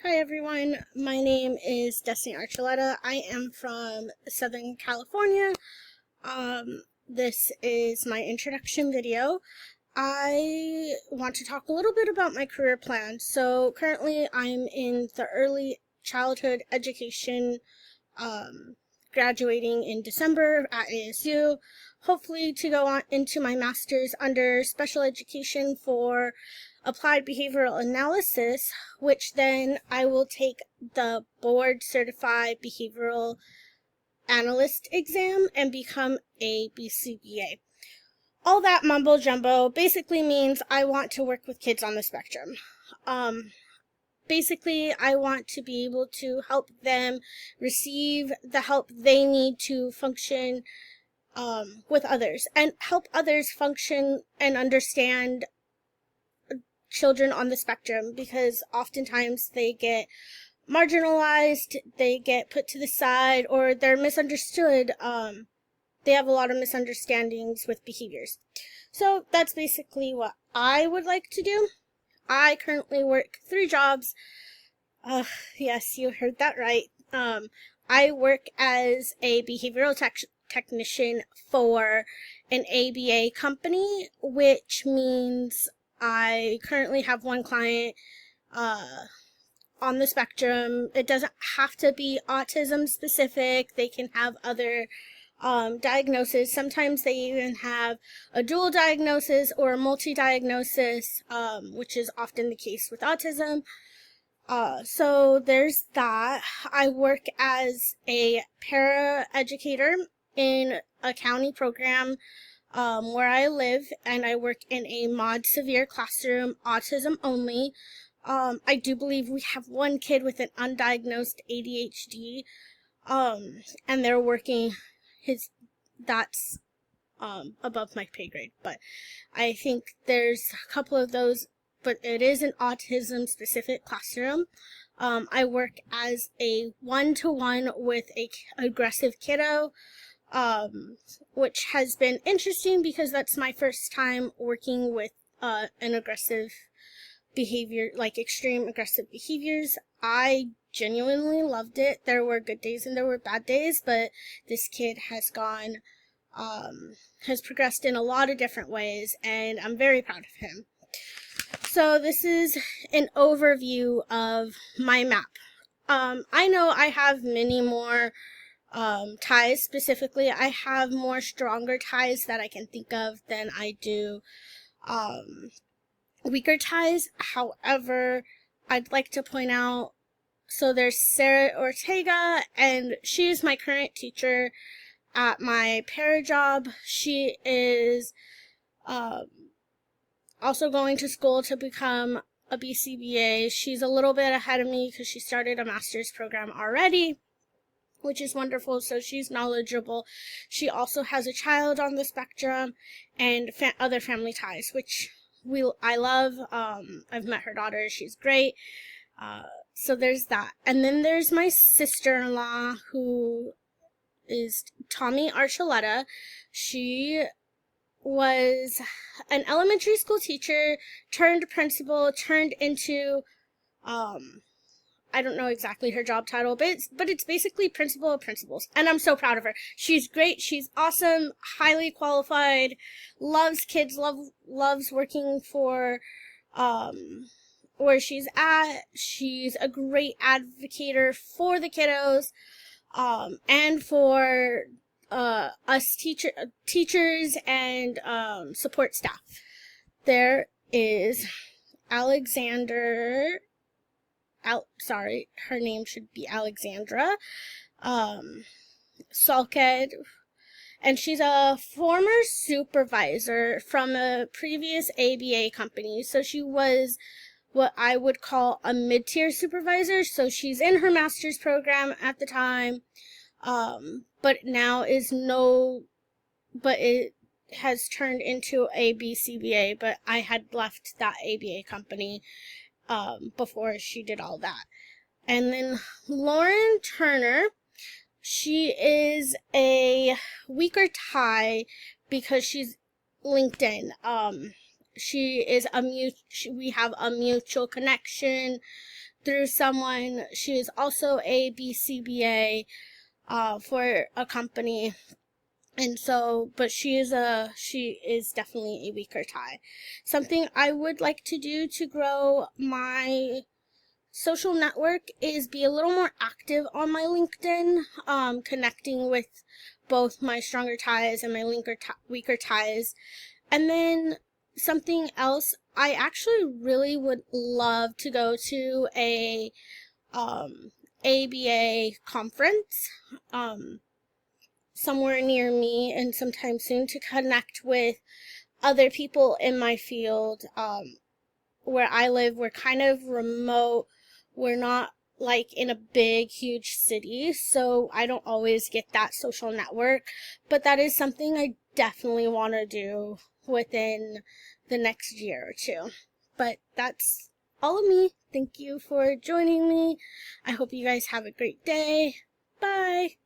Hi everyone, my name is Destiny Archuleta. I am from Southern California. This is my introduction video. I want to talk a little bit about my career plan. So currently I'm in the early childhood education, graduating in December at ASU, hopefully to go on into my master's under special education for applied behavioral analysis, which then I will take the board certified behavioral analyst exam and become a BCBA. All that mumbo jumbo basically means I want to work with kids on the spectrum. Basically, I want to be able to help them receive the help they need to function with others, and help others function and understand children on the spectrum, because oftentimes they get marginalized, they get put to the side, or they're misunderstood. They have a lot of misunderstandings with behaviors. So that's basically what I would like to do. I currently work 3 jobs. Yes, you heard that right. I work as a behavioral technician for an ABA company, which means I currently have one client on the spectrum. It doesn't have to be autism specific. They can have other diagnosis. Sometimes they even have a dual diagnosis or a multi-diagnosis, which is often the case with autism. So there's that. I work as a para-educator in a county program where I live, and I work in a mod severe classroom, autism only. I do believe we have one kid with an undiagnosed ADHD, and they're working that's above my pay grade, but I think there's a couple of those, but it is an autism specific classroom. I work as a one-to-one with a aggressive kiddo, which has been interesting because that's my first time working with an aggressive behavior, like extreme aggressive behaviors. I genuinely loved it. There were good days and there were bad days, but this kid has progressed in a lot of different ways, and I'm very proud of him. So this is an overview of my map. I know I have many more ties. Specifically, I have more stronger ties that I can think of than I do weaker ties. However, I'd like to point out, so there's Sarah Ortega, and she is my current teacher at my para job. She is also going to school to become a BCBA. She's a little bit ahead of me because she started a master's program already, which is wonderful. So she's knowledgeable. She also has a child on the spectrum and other family ties, which I love. I've met her daughter. She's great. So there's that. And then there's my sister-in-law, who is Tommy Archuleta. She was an elementary school teacher, turned principal, turned into, I don't know exactly her job title, but it's basically principal of principals, and I'm so proud of her. She's great, she's awesome, highly qualified, loves kids, loves working for where she's at. She's a great advocate for the kiddos, and for us teachers and support staff. There is Alexander. Her name should be Alexandra Salked, and she's a former supervisor from a previous ABA company. So she was what I would call a mid-tier supervisor. So she's in her master's program at the time, but now but it has turned into a BCBA, but I had left that ABA company before she did all that. And then Lauren Turner, she is a weaker tie because she's LinkedIn. We have a mutual connection. through someone. She is also a BCBA for a company. And so, but she is definitely a weaker tie. Something I would like to do to grow my social network is be a little more active on my LinkedIn, connecting with both my stronger ties and my weaker ties. And then something else, I actually really would love to go to a ABA conference somewhere near me and sometime soon, to connect with other people in my field. Where I live, we're kind of remote. We're not like in a big, huge city, so I don't always get that social network. But that is something I definitely want to do within the next year or two. But that's all of me. Thank you for joining me. I hope you guys have a great day. Bye.